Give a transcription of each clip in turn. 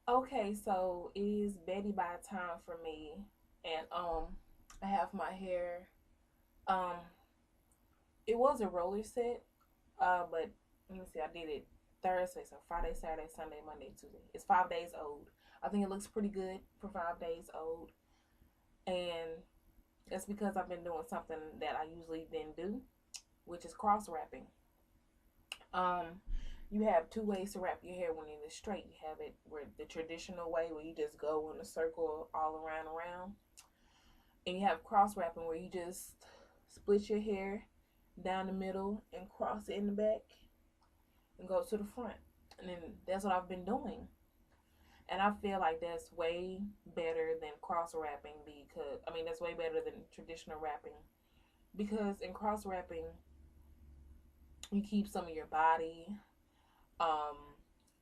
Okay, so it is Betty by time for me, and I have my hair. Um, it was a roller set, but let me see, I did it Thursday, so Friday, Saturday, Sunday, Monday, Tuesday. It's 5 days old. I think it looks pretty good for 5 days old, and it's because I've been doing something that I usually didn't do, which is cross wrapping. Um, you have two ways to wrap your hair when it is straight. You have it where the traditional way where you just go in a circle all around, and you have cross wrapping where you just split your hair down the middle and cross it in the back and go to the front. And then that's what I've been doing. And I feel like that's way better than cross wrapping because I mean that's way better than traditional wrapping because in cross wrapping you keep some of your body um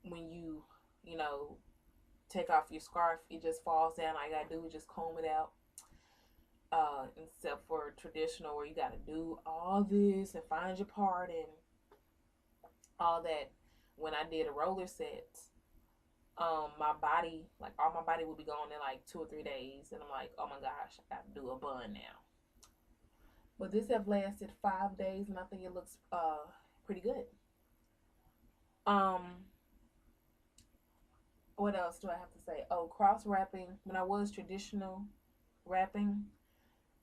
when you know take off your scarf, it just falls down. All you gotta do is just comb it out. Except for traditional where you gotta do all this and find your part and all that. When I did a roller set, my body, like all my body would be gone in like 2 or 3 days, and I'm like, oh my gosh, I gotta do a bun now. But this have lasted 5 days, and I think it looks pretty good. Um, what else do I have to say? Oh, cross wrapping. When I was traditional wrapping,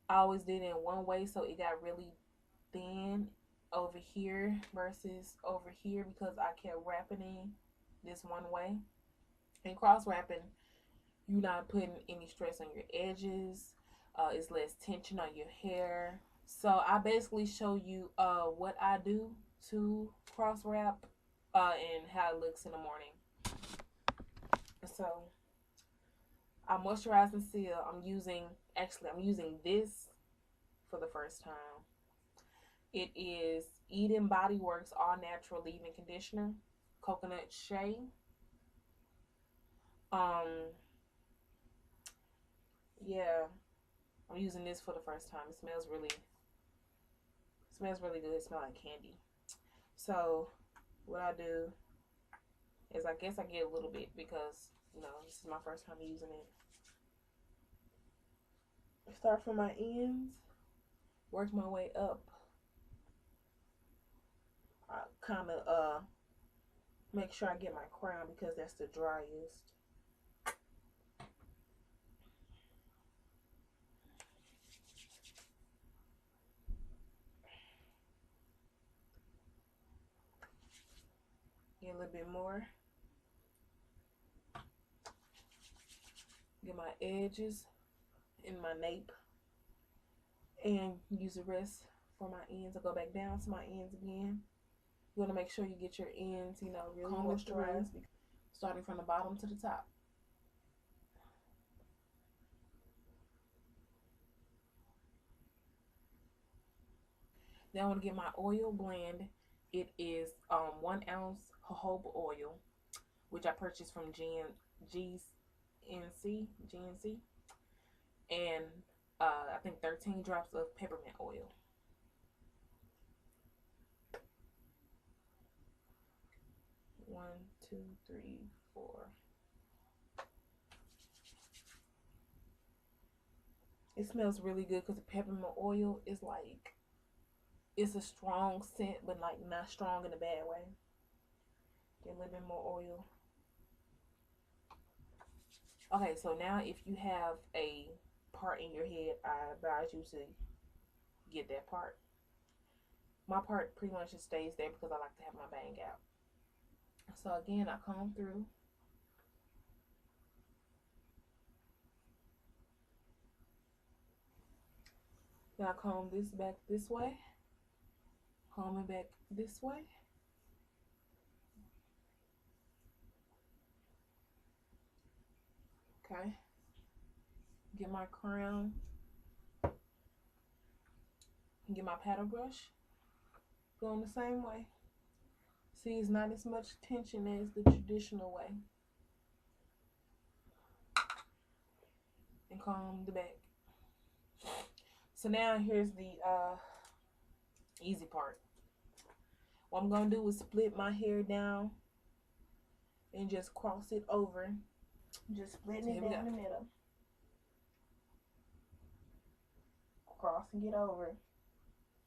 I always did it in one way, so it got really thin over here versus over here because I kept wrapping in this one way. And cross wrapping, you're not putting any stress on your edges. It's less tension on your hair. So I basically show you what I do to cross wrap and how it looks in the morning. So I moisturize and seal. I'm using this for the first time. It is Eden Body Works All Natural Leave-In Conditioner, Coconut Shea. Um, yeah, I'm using this for the first time. It smells really good. It smells like candy. So what I do is I guess I get a little bit because this is my first time using it. Start from my ends, work my way up. I kind of make sure I get my crown because that's the driest. Get a little bit more. Get my edges in my nape and use the rest for my ends. I go back down to my ends again. You want to make sure you get your ends, really moisturized, starting from the bottom to the top. Then I want to get my oil blend. It is 1 ounce jojoba oil, which I purchased from GNC, and I think 13 drops of peppermint oil. One, two, three, four. It smells really good because the peppermint oil is like it's a strong scent, but like not strong in a bad way. Get a little bit more oil. Okay, so now if you have a part in your head, I advise you to get that part. My part pretty much just stays there because I like to have my bang out. So again, I comb through. Then I comb this back this way. Comb it back this way. Okay. Get my crown. Get my paddle brush. Going the same way. See, it's not as much tension as the traditional way. And comb the back. So now here's the easy part. What I'm going to do is split my hair down and just cross it over Just splitting it down the middle. Crossing it over.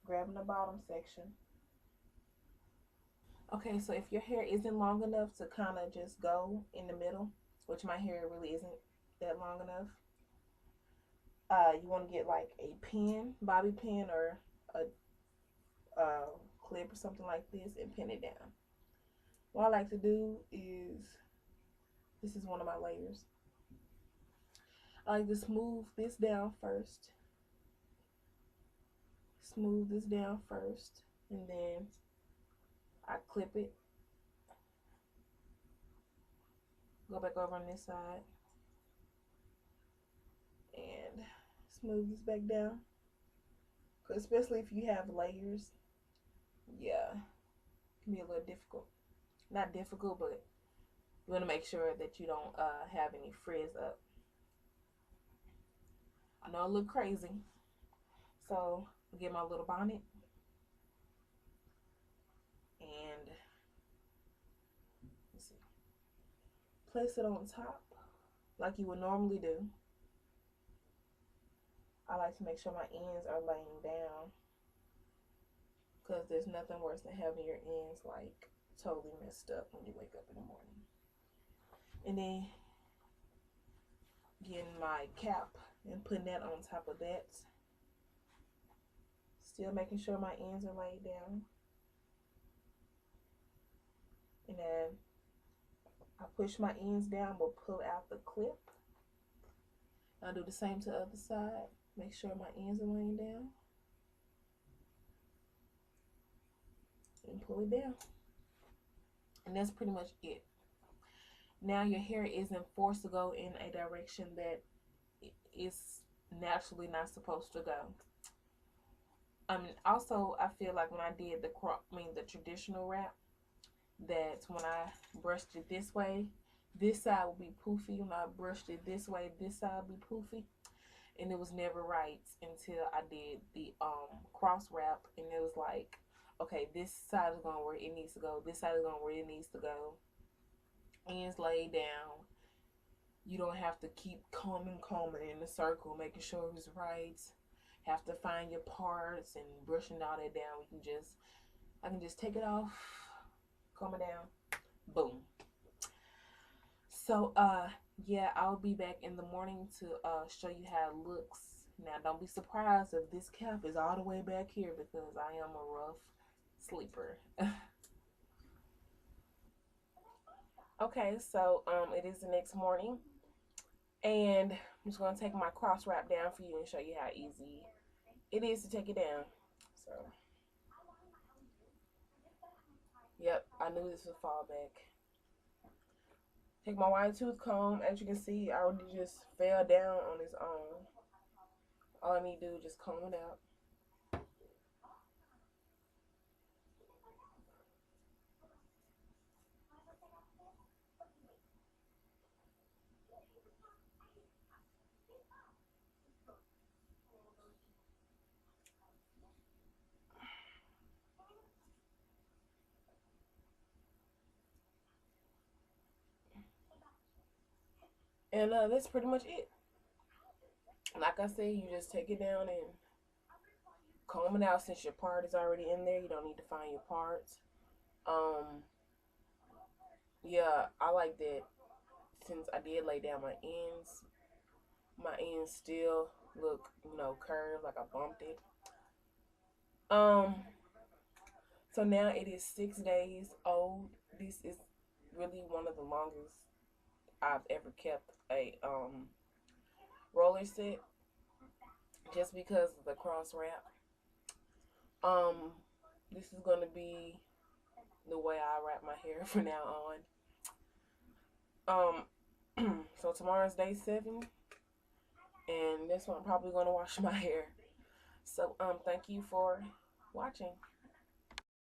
Grabbing the bottom section. Okay, so if your hair isn't long enough to kind of just go in the middle, which my hair really isn't that long enough, you want to get like a pin, bobby pin, or a clip or something like this and pin it down. What I like to do is, this is one of my layers. I like to smooth this down first. Smooth this down first, and then I clip it. Go back over on this side and smooth this back down. Especially if you have layers, yeah, it can be a little difficult. Not difficult, but you want to make sure that you don't have any frizz up. I know I look crazy, so I get my little bonnet and let's see, place it on top like you would normally do. I like to make sure my ends are laying down because there's nothing worse than having your ends like totally messed up when you wake up in the morning. And then getting my cap and putting that on top of that. Still making sure my ends are laid down. And then I push my ends down but pull out the clip. I'll do the same to the other side. Make sure my ends are laying down. And pull it down. And that's pretty much it. Now your hair isn't forced to go in a direction that it's naturally not supposed to go. Also, I feel like when I did the traditional wrap, that when I brushed it this way, this side would be poofy. When I brushed it this way, this side would be poofy. And it was never right until I did the cross wrap, and it was like, okay, this side is going where it needs to go. This side is going where it needs to go. Ends laid down. You don't have to keep combing in a circle, making sure it's right. Have to find your parts and brushing all that down. I can just take it off, comb it down, boom. So yeah, I'll be back in the morning to show you how it looks. Now don't be surprised if this cap is all the way back here because I am a rough sleeper. Okay, so it is the next morning, and I'm just gonna take my cross wrap down for you and show you how easy it is to take it down. So yep, I knew this would fall back. Take my wide tooth comb. As you can see, I already just fell down on its own. All I need to do is just comb it out. And that's pretty much it. Like I said, you just take it down and comb it out. Since your part is already in there, you don't need to find your parts. Yeah, I like that. Since I did lay down my ends still look, curved like I bumped it. So now it is 6 days old. This is really one of the longest I've ever kept a roller set, just because of the cross wrap. This is gonna be the way I wrap my hair from now on. So tomorrow's day 7, and this one I'm probably gonna wash my hair. So thank you for watching.